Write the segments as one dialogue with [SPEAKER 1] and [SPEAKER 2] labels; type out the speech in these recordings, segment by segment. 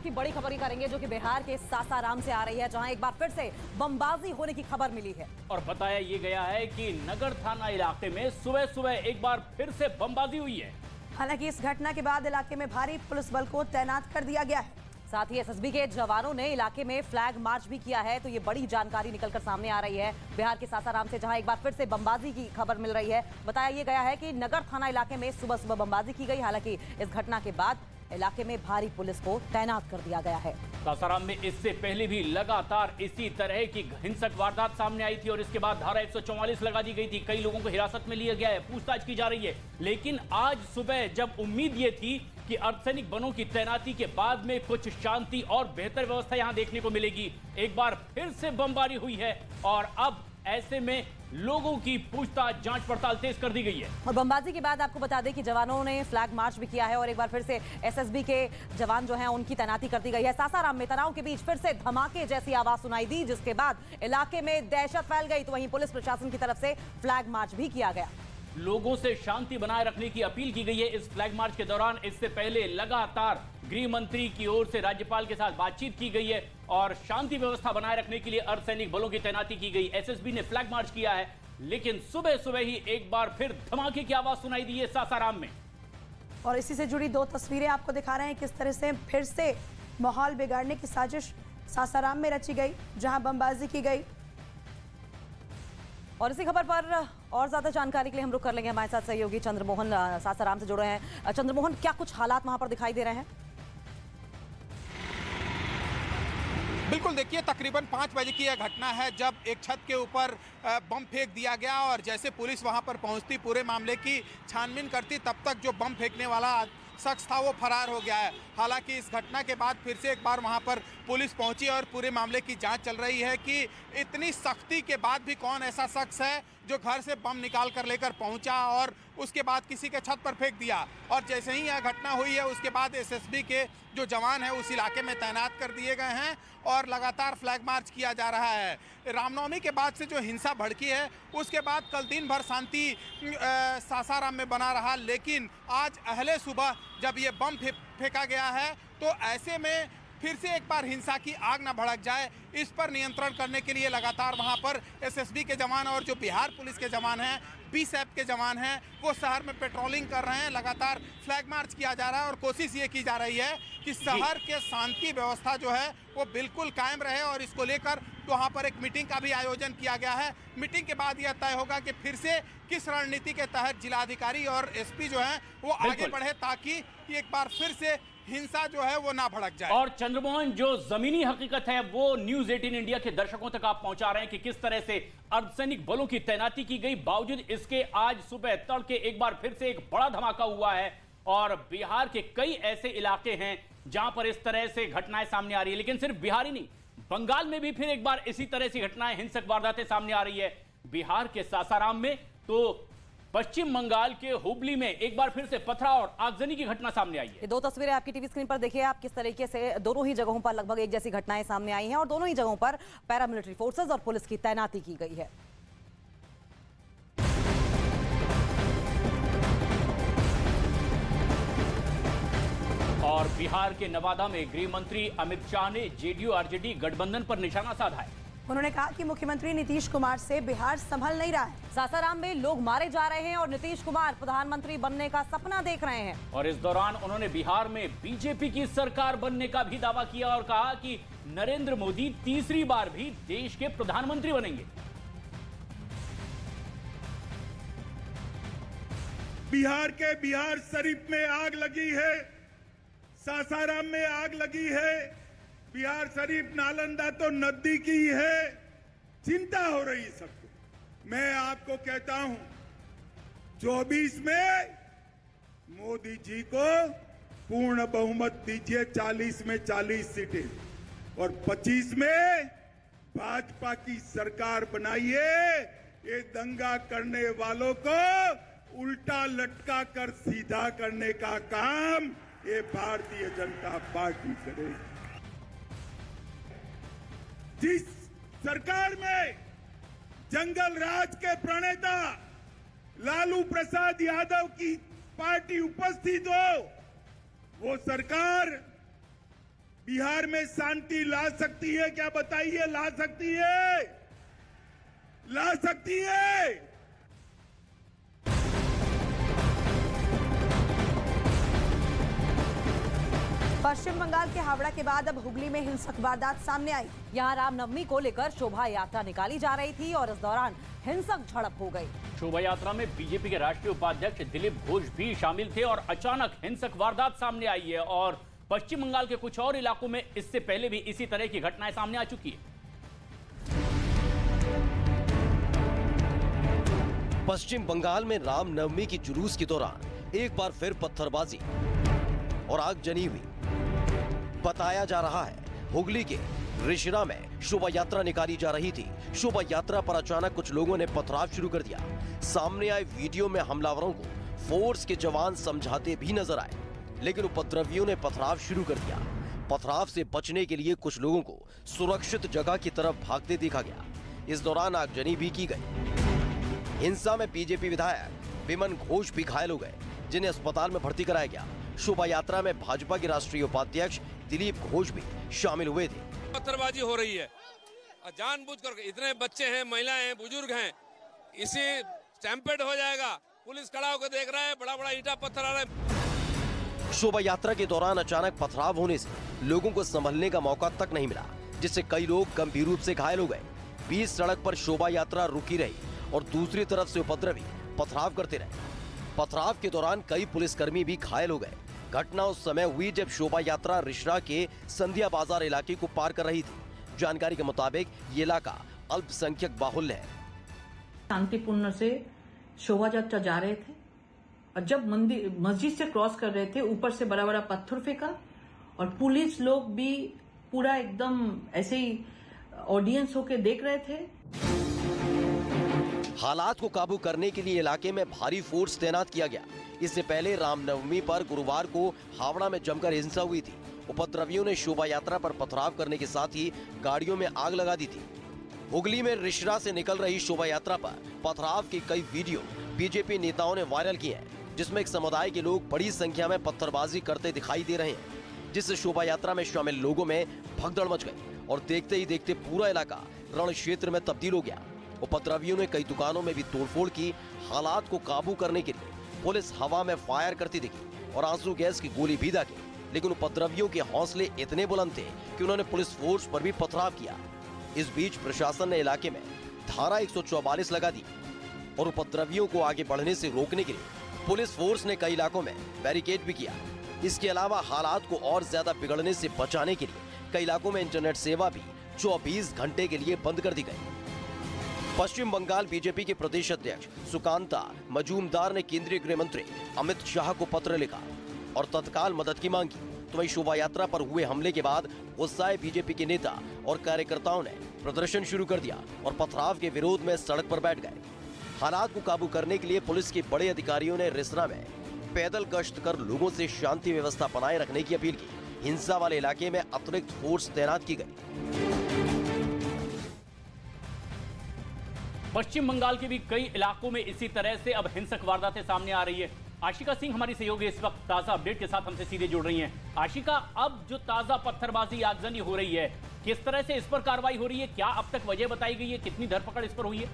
[SPEAKER 1] की बड़ी खबर ही करेंगे जो कि बिहार के सासाराम से आ रही है, जहां एक बार फिर से बमबाजी होने की खबर मिली है।
[SPEAKER 2] और बताया ये गया है कि नगर थाना इलाके में सुबह सुबह एक बार फिर से बमबाजी हुई है।
[SPEAKER 3] हालांकि इस घटना के बाद इलाके में भारी पुलिस बल को तैनात कर दिया गया है।
[SPEAKER 1] साथ ही एसएसबी के जवानों ने इलाके में फ्लैग मार्च भी किया है। तो ये बड़ी जानकारी निकलकर सामने आ रही है बिहार के सासाराम से, जहां एक बार फिर से बमबाजी की खबर मिल रही है। बताया ये गया है कि नगर थाना इलाके में सुबह सुबह बमबाजी की गई। हालांकि इस घटना के बाद इलाके में भारी पुलिस को तैनात कर दिया गया है।
[SPEAKER 2] सासाराम में इससे पहले भी लगातार इसी तरह की हिंसक वारदात सामने आई थी और इसके बाद धारा 144 लगा दी गई थी। कई लोगों को हिरासत में लिया गया है, पूछताछ की जा रही है। लेकिन आज सुबह जब उम्मीद ये थी कि अर्धसैनिक बलों की तैनाती के बाद में कुछ शांति और बेहतर व्यवस्था यहां देखने को मिलेगी, एक बार फिर से बमबारी हुई है और अब ऐसे में लोगों की पूछताछ जांच पड़ताल तेज कर दी गई है।
[SPEAKER 1] और बमबाजी के बाद आपको बता दें कि जवानों ने फ्लैग मार्च भी किया है और एक बार फिर से एसएसबी के जवान जो हैं उनकी तैनाती कर दी गई है। सासाराम में तनाव के बीच फिर से धमाके जैसी आवाज सुनाई दी, जिसके बाद इलाके में दहशत फैल गई। तो वहीं पुलिस प्रशासन की तरफ से फ्लैग मार्च भी किया गया।
[SPEAKER 2] लोगों से शांति बनाए रखने की अपील की गई है इस फ्लैग मार्च के दौरान। इससे पहले लगातार गृह मंत्री की ओर से राज्यपाल के साथ बातचीत की गई है और शांति व्यवस्था बनाए रखने के लिए अर्धसैनिक बलों की तैनाती की गई। एसएसबी ने फ्लैग मार्च किया है, लेकिन सुबह सुबह ही एक बार फिर धमाके की आवाज सुनाई दी है सासाराम में।
[SPEAKER 3] और इसी से जुड़ी दो तस्वीरें आपको दिखा रहे हैं किस तरह से फिर से माहौल बिगाड़ने की साजिश सासाराम में रची गई, जहां बमबाजी की गई।
[SPEAKER 1] और इसी खबर पर और ज्यादा जानकारी के लिए हम रुक कर लेंगे। हमारे साथ सहयोगी चंद्रमोहन सासाराम से जुड़े हैं। चंद्रमोहन, क्या कुछ हालात वहां पर दिखाई दे रहे हैं?
[SPEAKER 4] बिल्कुल, देखिए तकरीबन 5 बजे की यह घटना है जब एक छत के ऊपर बम फेंक दिया गया और जैसे पुलिस वहां पर पहुंचती, पूरे मामले की छानबीन करती, तब तक जो बम फेंकने वाला शख्स था वो फरार हो गया है। हालांकि इस घटना के बाद फिर से एक बार वहां पर पुलिस पहुंची और पूरे मामले की जांच चल रही है कि इतनी सख्ती के बाद भी कौन ऐसा शख्स है जो घर से बम निकाल कर लेकर पहुंचा और उसके बाद किसी के छत पर फेंक दिया। और जैसे ही यह घटना हुई है उसके बाद एसएसबी के जो जवान हैं उस इलाके में तैनात कर दिए गए हैं और लगातार फ्लैग मार्च किया जा रहा है। रामनवमी के बाद से जो हिंसा भड़की है उसके बाद कल दिन भर शांति सासाराम में बना रहा, लेकिन आज अहले सुबह जब ये बम फेंका गया है तो ऐसे में फिर से एक बार हिंसा की आग न भड़क जाए, इस पर नियंत्रण करने के लिए लगातार वहां पर एसएसबी के जवान और जो बिहार पुलिस के जवान हैं, बीएसएफ के जवान हैं, वो शहर में पेट्रोलिंग कर रहे हैं। लगातार फ्लैग मार्च किया जा रहा है और कोशिश ये की जा रही है कि शहर के शांति व्यवस्था जो है वो बिल्कुल कायम रहे और इसको लेकर वहाँ पर एक मीटिंग का भी आयोजन किया गया है। मीटिंग के बाद यह तय होगा कि फिर से किस रणनीति के तहत जिलाधिकारी और एसपी जो है वो आगे बढ़े ताकि एक बार फिर से हिंसा जो है वो ना भड़क जाए।
[SPEAKER 2] और चंद्रमोहन, जो जमीनी हकीकत है वो न्यूज 18 इंडिया के दर्शकों तक आप पहुंचा रहे हैं कि किस तरह से अर्धसैनिक बलों की तैनाती की गई, बावजूद इसके आज सुबह तड़के एक बार फिर से एक बड़ा धमाका हुआ है। और बिहार के कई ऐसे इलाके हैं जहां पर इस तरह से घटनाएं सामने आ रही है, लेकिन सिर्फ बिहार ही नहीं, बंगाल में भी फिर एक बार इसी तरह से घटनाएं, हिंसक वारदातें सामने आ रही है। बिहार के सासाराम में तो पश्चिम बंगाल के हुबली में एक बार फिर से पथराव और आगजनी की घटना सामने आई है।
[SPEAKER 1] ये दो तस्वीरें आपकी टीवी स्क्रीन पर देखिए आप, किस तरीके से दोनों ही जगहों पर लगभग एक जैसी घटनाएं सामने आई हैं और दोनों ही जगहों पर पैरामिलिट्री फोर्सेस और पुलिस की तैनाती की गई है।
[SPEAKER 2] और बिहार के नवादा में गृह मंत्री अमित शाह ने जेडीयू आरजेडी गठबंधन पर निशाना साधा है।
[SPEAKER 3] उन्होंने कहा कि मुख्यमंत्री नीतीश कुमार से बिहार संभल नहीं रहा है।
[SPEAKER 1] सासाराम में लोग मारे जा रहे हैं और नीतीश कुमार प्रधानमंत्री बनने का सपना देख रहे हैं।
[SPEAKER 2] और इस दौरान उन्होंने बिहार में बीजेपी की सरकार बनने का भी दावा किया और कहा कि नरेंद्र मोदी तीसरी बार भी देश के प्रधानमंत्री बनेंगे।
[SPEAKER 5] बिहार के बिहार शरीफ में आग लगी है, सासाराम में आग लगी है, बिहार शरीफ नालंदा तो नजदीक ही है, चिंता हो रही सबको। मैं आपको कहता हूं 24 में मोदी जी को पूर्ण बहुमत दीजिए, 40 में 40 सीटें और 25 में भाजपा की सरकार बनाइए। ये दंगा करने वालों को उल्टा लटका कर सीधा करने का काम ये भारतीय जनता पार्टी करेगी। जिस सरकार में जंगल राज के प्रणेता लालू प्रसाद यादव की पार्टी उपस्थित हो, वो सरकार बिहार में शांति ला सकती है क्या? बताइए, ला सकती है? ला सकती है?
[SPEAKER 3] पश्चिम बंगाल के हावड़ा के बाद अब हुगली में हिंसक वारदात सामने आई।
[SPEAKER 1] यहाँ रामनवमी को लेकर शोभा यात्रा निकाली जा रही थी और इस दौरान हिंसक झड़प हो गई।
[SPEAKER 2] शोभा यात्रा में बीजेपी के राष्ट्रीय उपाध्यक्ष दिलीप घोष भी शामिल थे और अचानक हिंसक वारदात सामने आई है और पश्चिम बंगाल के कुछ और इलाकों में इससे पहले भी इसी तरह की घटनाएं सामने आ चुकी है।
[SPEAKER 6] पश्चिम बंगाल में रामनवमी की जुलूस के दौरान एक बार फिर पत्थरबाजी और आगजनी हुई। बताया जा रहा है हुगली के रिशिरा में शोभा यात्रा निकाली जा रही थी। शोभा यात्रा पर अचानक कुछ लोगों ने पथराव शुरू कर दिया। सामने आए वीडियो में हमलावरों को फोर्स के जवान समझाते भी नजर आए, लेकिन उपद्रवियों ने पथराव शुरू कर दिया। पथराव से बचने के लिए कुछ लोगों को सुरक्षित जगह की तरफ भागते देखा गया। इस दौरान आगजनी भी की गई। हिंसा में बीजेपी विधायक विमन घोष भी घायल हो गए, जिन्हें अस्पताल में भर्ती कराया गया। शोभा यात्रा में भाजपा के राष्ट्रीय उपाध्यक्ष दिलीप घोष भी शामिल हुए थे।
[SPEAKER 7] पत्थरबाजी हो रही है जानबूझकर, इतने बच्चे हैं, महिलाएं हैं, बुजुर्ग हैं, इसी स्टैम्पेड हो जाएगा। पुलिस खड़ा होकर देख रहा है, बड़ा बड़ा ईंटा पत्थर आ रहा है।
[SPEAKER 6] शोभा यात्रा के दौरान अचानक पथराव होने से लोगों को संभलने का मौका तक नहीं मिला, जिससे कई लोग गंभीर रूप से घायल हो गए। बीच सड़क पर शोभा यात्रा रुकी रही और दूसरी तरफ से उपद्रवी पथराव करते रहे। पथराव के दौरान कई पुलिसकर्मी भी घायल हो गए। घटना उस समय हुई जब शोभा यात्रा रिश्रा के संध्या बाजार इलाके को पार कर रही थी। जानकारी के मुताबिक ये इलाका अल्पसंख्यक बाहुल्य है।
[SPEAKER 8] शांतिपूर्ण से शोभा यात्रा जा रहे थे और जब मस्जिद से क्रॉस कर रहे थे, ऊपर से बड़ा बड़ा पत्थर फेंका और पुलिस लोग भी पूरा एकदम ऐसे ही ऑडियंस होके देख रहे थे।
[SPEAKER 6] हालात को काबू करने के लिए इलाके में भारी फोर्स तैनात किया गया। इससे पहले रामनवमी पर गुरुवार को हावड़ा में जमकर हिंसा हुई थी। उपद्रवियों ने शोभा यात्रा पर पथराव करने के साथ ही गाड़ियों में आग लगा दी थी। हुगली में रिश्रा से निकल रही शोभा यात्रा पर पथराव के कई वीडियो बीजेपी नेताओं ने वायरल किए हैं, जिसमें एक समुदाय के लोग बड़ी संख्या में पत्थरबाजी करते दिखाई दे रहे हैं, जिससे शोभा यात्रा में शामिल लोगों में भगदड़ मच गई और देखते ही देखते पूरा इलाका रण क्षेत्र में तब्दील हो गया। उपद्रवियों ने कई दुकानों में भी तोड़फोड़ की। हालात को काबू करने के लिए पुलिस हवा में फायर करती दिखी और आंसू गैस की गोली भी दागी, लेकिन उपद्रवियों के हौसले इतने बुलंद थे कि उन्होंने पुलिस फोर्स पर भी पथराव किया। इस बीच प्रशासन ने इलाके में धारा 144 लगा दी और उपद्रवियों को आगे बढ़ने से रोकने के लिए पुलिस फोर्स ने कई इलाकों में बैरिकेड भी किया। इसके अलावा हालात को और ज्यादा बिगड़ने से बचाने के लिए कई इलाकों में इंटरनेट सेवा भी 24 घंटे के लिए बंद कर दी गई। पश्चिम बंगाल बीजेपी के प्रदेश अध्यक्ष सुकांता मजूमदार ने केंद्रीय गृह मंत्री अमित शाह को पत्र लिखा और तत्काल मदद की मांग की। तो वहीं शोभा यात्रा पर हुए हमले के बाद गुस्साए बीजेपी के नेता और कार्यकर्ताओं ने प्रदर्शन शुरू कर दिया और पथराव के विरोध में सड़क पर बैठ गए। हालात को काबू करने के लिए पुलिस के बड़े अधिकारियों ने रिसरा में पैदल गश्त कर लोगों से शांति व्यवस्था बनाए रखने की अपील की। हिंसा वाले इलाके में अतिरिक्त फोर्स तैनात की गई।
[SPEAKER 2] पश्चिम बंगाल के भी कई इलाकों में इसी तरह से अब हिंसक वारदातें सामने आ रही है। आशिका सिंह हमारी सहयोगी इस वक्त ताजा अपडेट के साथ हमसे सीधे जुड़ रही हैं। आशिका, अब जो ताजा पत्थरबाजी आगजनी हो रही है, किस तरह से इस पर कार्रवाई हो रही है? क्या अब तक वजह बताई गई है? कितनी धरपकड़ इस पर हुई है?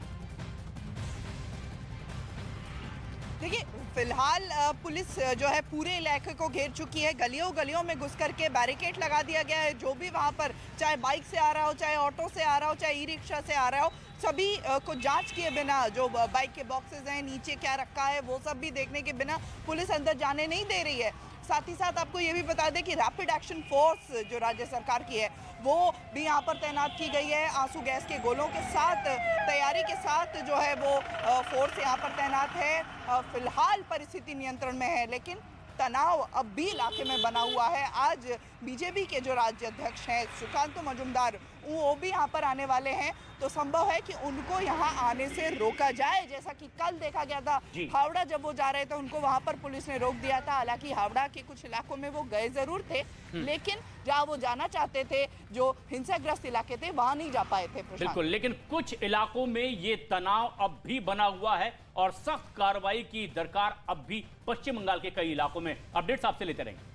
[SPEAKER 9] देखिए, फिलहाल पुलिस जो है पूरे इलाके को घेर चुकी है। गलियों गलियों में घुस करके बैरिकेड लगा दिया गया है। जो भी वहां पर चाहे बाइक से आ रहा हो, चाहे ऑटो से आ रहा हो, चाहे ई रिक्शा से आ रहा हो, सभी को जांच किए बिना, जो बाइक के बॉक्सेस हैं, नीचे क्या रखा है, वो सब भी देखने के बिना पुलिस अंदर जाने नहीं दे रही है। साथ ही साथ आपको ये भी बता दें कि रैपिड एक्शन फोर्स जो राज्य सरकार की है वो भी यहाँ पर तैनात की गई है। आंसू गैस के गोलों के साथ, तैयारी के साथ जो है वो फोर्स यहाँ पर तैनात है। फिलहाल परिस्थिति नियंत्रण में है, लेकिन तनाव अब भी इलाके में बना हुआ है। आज बीजेपी के जो राज्य अध्यक्ष हैं सुकांत मजूमदार, वो भी यहाँ पर आने वाले हैं, तो संभव है कि उनको यहाँ आने से रोका जाए। जैसा कि कल देखा गया था, हावड़ा जब वो जा रहे थे उनको वहाँ पर पुलिस ने रोक दिया था। हालांकि हावड़ा के कुछ इलाकों में वो गए जरूर थे, लेकिन जहाँ वो जाना चाहते थे, जो हिंसाग्रस्त इलाके थे, वहाँ नहीं जा पाए थे।
[SPEAKER 2] बिल्कुल, लेकिन कुछ इलाकों में ये तनाव अब भी बना हुआ है और सख्त कार्रवाई की दरकार अब भी पश्चिम बंगाल के कई इलाकों में। अपडेट्स आपसे लेते रहेंगे।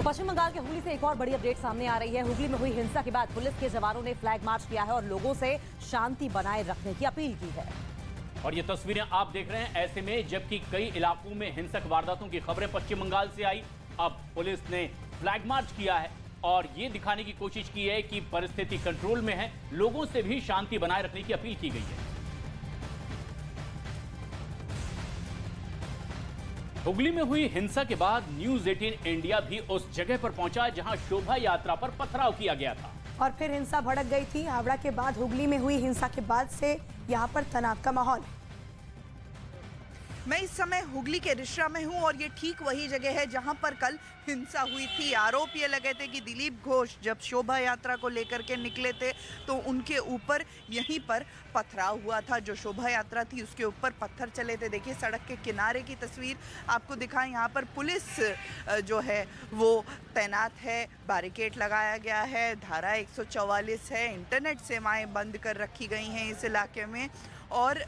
[SPEAKER 1] पश्चिम बंगाल के हुगली से एक और बड़ी अपडेट सामने आ रही है। हुगली में हुई हिंसा के बाद पुलिस के जवानों ने फ्लैग मार्च किया है और लोगों से शांति बनाए रखने की अपील की है।
[SPEAKER 2] और ये तस्वीरें आप देख रहे हैं ऐसे में जबकि कई इलाकों में हिंसक वारदातों की खबरें पश्चिम बंगाल से आई, अब पुलिस ने फ्लैग मार्च किया है और ये दिखाने की कोशिश की है कि परिस्थिति कंट्रोल में है, लोगों से भी शांति बनाए रखने की अपील की गई है। हुगली में हुई हिंसा के बाद न्यूज 18 इंडिया भी उस जगह पर पहुंचा जहां शोभा यात्रा पर पथराव किया गया था
[SPEAKER 3] और फिर हिंसा भड़क गई थी। हावड़ा के बाद हुगली में हुई हिंसा के बाद से यहां पर तनाव का माहौल है।
[SPEAKER 9] मैं इस समय हुगली के रिश्रा में हूं और ये ठीक वही जगह है जहां पर कल हिंसा हुई थी। आरोप ये लगे थे कि दिलीप घोष जब शोभा यात्रा को लेकर के निकले थे तो उनके ऊपर यहीं पर पथराव हुआ था। जो शोभा यात्रा थी उसके ऊपर पत्थर चले थे। देखिए सड़क के किनारे की तस्वीर आपको दिखाएं। यहाँ पर पुलिस जो है वो तैनात है, बैरिकेड लगाया गया है, धारा 144 है, इंटरनेट सेवाएं बंद कर रखी गई हैं इस इलाके में और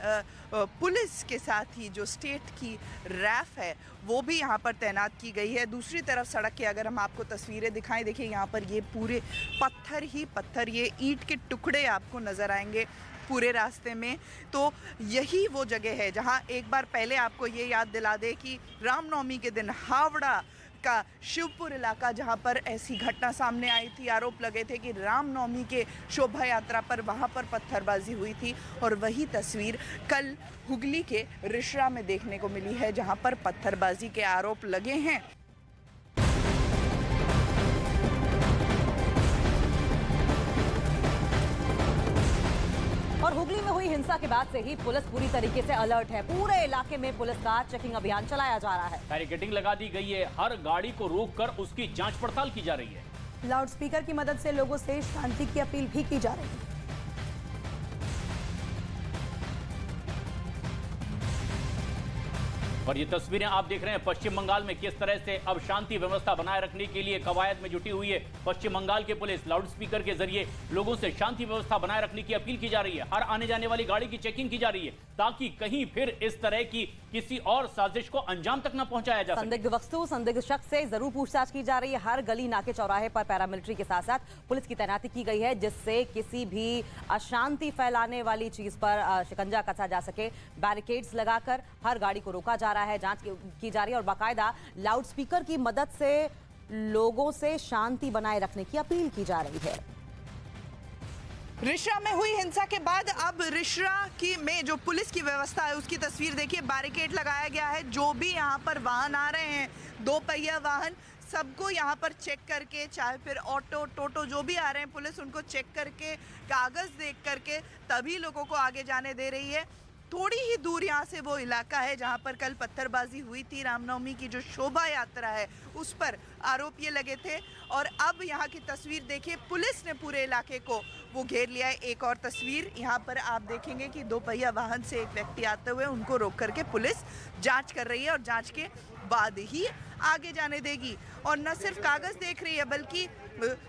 [SPEAKER 9] पुलिस के साथ ही जो स्टेट की रैफ है वो भी यहाँ पर तैनात की गई है। दूसरी तरफ सड़क के अगर हम आपको तस्वीरें दिखाएं, देखिए यहाँ पर ये पूरे पत्थर ही पत्थर, ये ईंट के टुकड़े आपको नज़र आएंगे पूरे रास्ते में। तो यही वो जगह है जहाँ एक बार पहले आपको ये याद दिला दे कि रामनवमी के दिन हावड़ा का शिवपुर इलाका जहां पर ऐसी घटना सामने आई थी, आरोप लगे थे कि रामनवमी के शोभा यात्रा पर वहां पर पत्थरबाजी हुई थी और वही तस्वीर कल हुगली के रिश्रा में देखने को मिली है जहां पर पत्थरबाजी के आरोप लगे हैं।
[SPEAKER 1] और हुगली में हुई हिंसा के बाद से ही पुलिस पूरी तरीके से अलर्ट है। पूरे इलाके में पुलिस का चेकिंग अभियान चलाया जा रहा है।
[SPEAKER 2] बैरिकेडिंग लगा दी गई है, हर गाड़ी को रोककर उसकी जांच पड़ताल की जा रही है।
[SPEAKER 3] लाउडस्पीकर की मदद से लोगों से शांति की अपील भी की जा रही है।
[SPEAKER 2] और ये तस्वीरें आप देख रहे हैं पश्चिम बंगाल में किस तरह से अब शांति व्यवस्था बनाए रखने के लिए कवायद में जुटी हुई है पश्चिम बंगाल की पुलिस। लाउडस्पीकर के जरिए लोगों से शांति व्यवस्था बनाए रखने की अपील की जा रही है। हर आने जाने वाली गाड़ी की चेकिंग की जा रही है ताकि कहीं फिर इस तरह की किसी और साजिश को अंजाम तक न पहुंचाया जा सके।
[SPEAKER 1] संदिग्ध वस्तु, संदिग्ध शख्स से जरूर पूछताछ की जा रही है। हर गली नाके चौराहे पर पैरामिलिट्री के साथ साथ पुलिस की तैनाती की गई है जिससे किसी भी अशांति फैलाने वाली चीज पर शिकंजा कसा जा सके। बैरिकेड्स लगाकर हर गाड़ी को रोका जा रहा है, जांच की जा रही है और बाकायदा लाउडस्पीकर की मदद से लोगों से शांति बनाए रखने की अपील की जा रही है।
[SPEAKER 9] रिश्रा में हुई हिंसा के बाद अब रिश्रा की में जो पुलिस की व्यवस्था है उसकी तस्वीर देखिए। बैरिकेड लगाया गया है। जो भी यहाँ पर वाहन आ रहे हैं, दो पहिया वाहन, सबको यहाँ पर चेक करके, चाहे फिर ऑटो टोटो जो भी आ रहे हैं, पुलिस उनको चेक करके, कागज देख करके तभी लोगों को आगे जाने दे रही है। थोड़ी ही दूर यहाँ से वो इलाका है जहाँ पर कल पत्थरबाजी हुई थी। रामनवमी की जो शोभा यात्रा है उस पर आरोप ये लगे थे और अब यहाँ की तस्वीर देखिए। पुलिस ने पूरे इलाके को वो घेर लिया है। एक और तस्वीर यहाँ पर आप देखेंगे कि दो पहिया वाहन से एक व्यक्ति आते हुए उनको रोक करके पुलिस जांच कर रही है और जांच के बाद ही आगे जाने देगी। और न सिर्फ कागज देख रही है बल्कि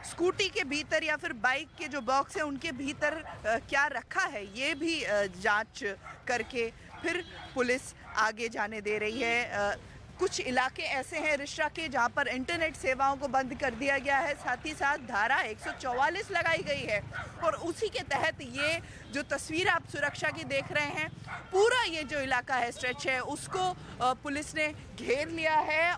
[SPEAKER 9] स्कूटी के भीतर या फिर बाइक के जो बॉक्स है उनके भीतर क्या रखा है ये भी जांच करके फिर पुलिस आगे जाने दे रही है। कुछ इलाके ऐसे हैं रिश्रा के जहां पर इंटरनेट सेवाओं को बंद कर दिया गया है, साथ ही साथ धारा 144 लगाई गई है और उसी के तहत ये जो तस्वीर आप सुरक्षा की देख रहे हैं, पूरा ये जो इलाका है, स्ट्रेच है, उसको पुलिस ने घेर लिया है।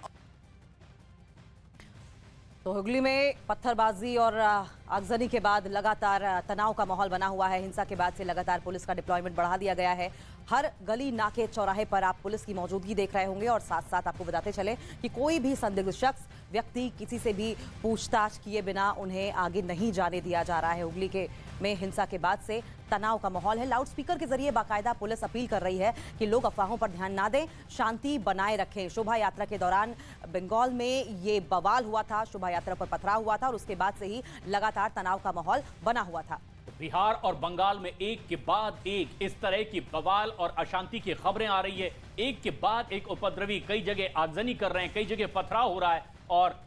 [SPEAKER 1] तो हुगली में पत्थरबाजी और आगजनी के बाद लगातार तनाव का माहौल बना हुआ है। हिंसा के बाद से लगातार पुलिस का डिप्लॉयमेंट बढ़ा दिया गया है। हर गली नाके चौराहे पर आप पुलिस की मौजूदगी देख रहे होंगे और साथ साथ आपको बताते चले कि कोई भी संदिग्ध शख्स, व्यक्ति किसी से भी पूछताछ किए बिना उन्हें आगे नहीं जाने दिया जा रहा है। हुगली के में हिंसा के बाद से तनाव का माहौल है। लाउडस्पीकर के जरिए बाकायदा पुलिस अपील कर रही है कि लोग अफवाहों पर ध्यान ना दें, शांति बनाए रखें। शोभा यात्रा के दौरान बंगाल में ये बवाल हुआ था, शोभा यात्रा पर पथराव हुआ था और उसके बाद से ही लगातार तनाव का माहौल बना हुआ था।
[SPEAKER 2] बिहार और बंगाल में एक के बाद एक इस तरह की बवाल और अशांति की खबरें आ रही है। एक के बाद एक उपद्रवी कई जगह आगजनी कर रहे हैं, कई जगह पथराव हो रहा है और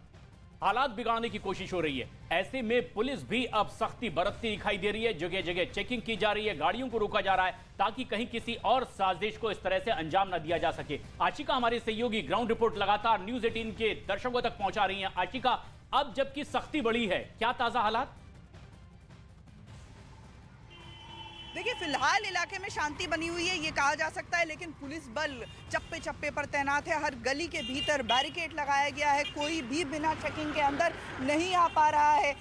[SPEAKER 2] हालात बिगाड़ने की कोशिश हो रही है। ऐसे में पुलिस भी अब सख्ती बरतती दिखाई दे रही है। जगह जगह चेकिंग की जा रही है, गाड़ियों को रोका जा रहा है ताकि कहीं किसी और साजिश को इस तरह से अंजाम न दिया जा सके। आशिका हमारे सहयोगी ग्राउंड रिपोर्ट लगातार न्यूज 18 के दर्शकों तक पहुंचा रही हैं। आशिका, अब जबकि सख्ती बढ़ी है, क्या ताजा हालात?
[SPEAKER 9] देखिए, फिलहाल इलाके में शांति बनी हुई है ये कहा जा सकता है, लेकिन पुलिस बल चप्पे चप्पे पर तैनात है। हर गली के भीतर बैरिकेड लगाया गया है, कोई भी बिना चेकिंग के अंदर नहीं आ पा रहा है।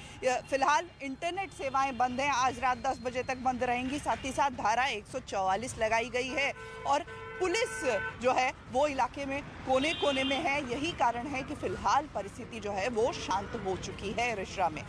[SPEAKER 9] फिलहाल इंटरनेट सेवाएं बंद हैं, आज रात 10 बजे तक बंद रहेंगी। साथ ही साथ धारा 144 लगाई गई है और पुलिस जो है वो इलाके में कोने कोने में है। यही कारण है कि फिलहाल परिस्थिति जो है वो शांत हो चुकी है रिश्रा में।